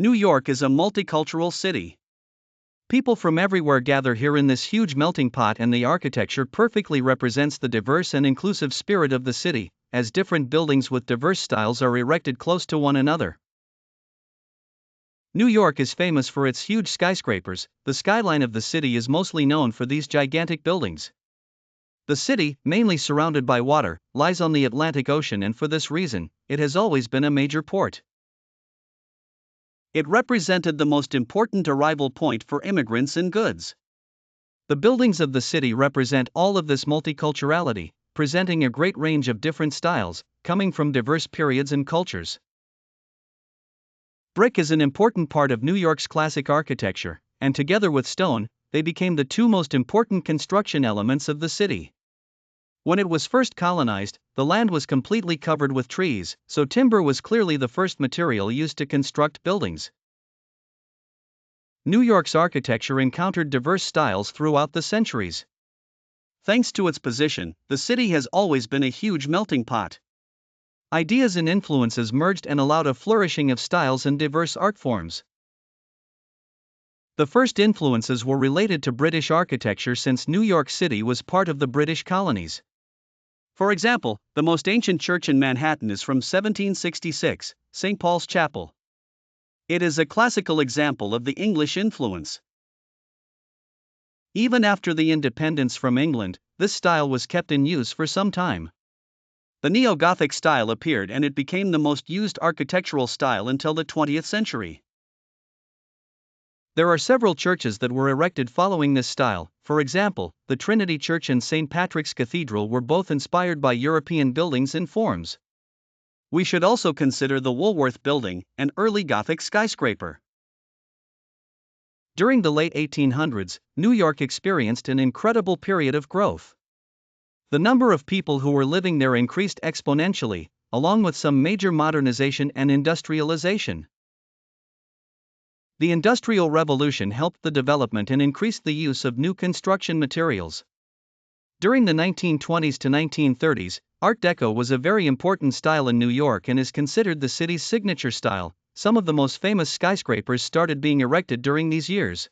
New York is a multicultural city. People from everywhere gather here in this huge melting pot, and the architecture perfectly represents the diverse and inclusive spirit of the city, as different buildings with diverse styles are erected close to one another. New York is famous for its huge skyscrapers. The skyline of the city is mostly known for these gigantic buildings. The city, mainly surrounded by water, lies on the Atlantic Ocean, and for this reason, it has always been a major port. It represented the most important arrival point for immigrants and goods. The buildings of the city represent all of this multiculturality, presenting a great range of different styles, coming from diverse periods and cultures. Brick is an important part of New York's classic architecture, and together with stone, they became the two most important construction elements of the city. When it was first colonized, the land was completely covered with trees, so timber was clearly the first material used to construct buildings. New York's architecture encountered diverse styles throughout the centuries. Thanks to its position, the city has always been a huge melting pot. Ideas and influences merged and allowed a flourishing of styles and diverse art forms. The first influences were related to British architecture, since New York City was part of the British colonies. For example, the most ancient church in Manhattan is from 1766, St. Paul's Chapel. It is a classical example of the English influence. Even after the independence from England, this style was kept in use for some time. The Neo-Gothic style appeared, and it became the most used architectural style until the 20th century. There are several churches that were erected following this style. For example, the Trinity Church and St. Patrick's Cathedral were both inspired by European buildings and forms. We should also consider the Woolworth Building, an early Gothic skyscraper. During the late 1800s, New York experienced an incredible period of growth. The number of people who were living there increased exponentially, along with some major modernization and industrialization. The Industrial Revolution helped the development and increased the use of new construction materials. During the 1920s to 1930s, Art Deco was a very important style in New York and is considered the city's signature style. Some of the most famous skyscrapers started being erected during these years.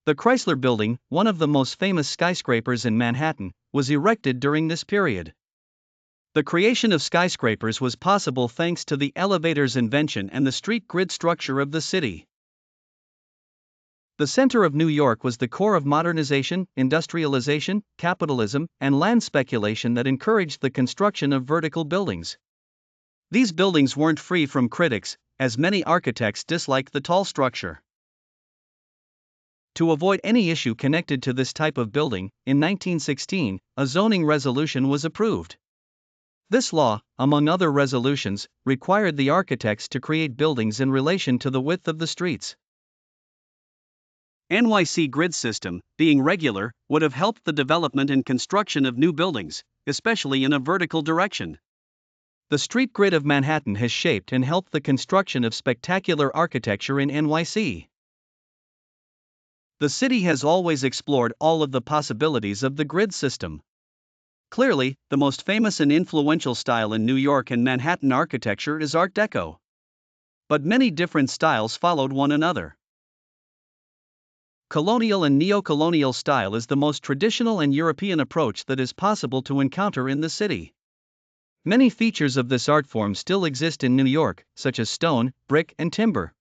The Chrysler Building, one of the most famous skyscrapers in Manhattan, was erected during this period. The creation of skyscrapers was possible thanks to the elevator's invention and the street grid structure of the city. The center of New York was the core of modernization, industrialization, capitalism, and land speculation that encouraged the construction of vertical buildings. These buildings weren't free from critics, as many architects disliked the tall structure. To avoid any issue connected to this type of building, in 1916, a zoning resolution was approved. This law, among other resolutions, required the architects to create buildings in relation to the width of the streets. NYC grid system, being regular, would have helped the development and construction of new buildings, especially in a vertical direction. The street grid of Manhattan has shaped and helped the construction of spectacular architecture in NYC. The city has always explored all of the possibilities of the grid system. Clearly, the most famous and influential style in New York and Manhattan architecture is Art Deco. But many different styles followed one another. Colonial and neo-colonial style is the most traditional and European approach that is possible to encounter in the city. Many features of this art form still exist in New York, such as stone, brick, and timber.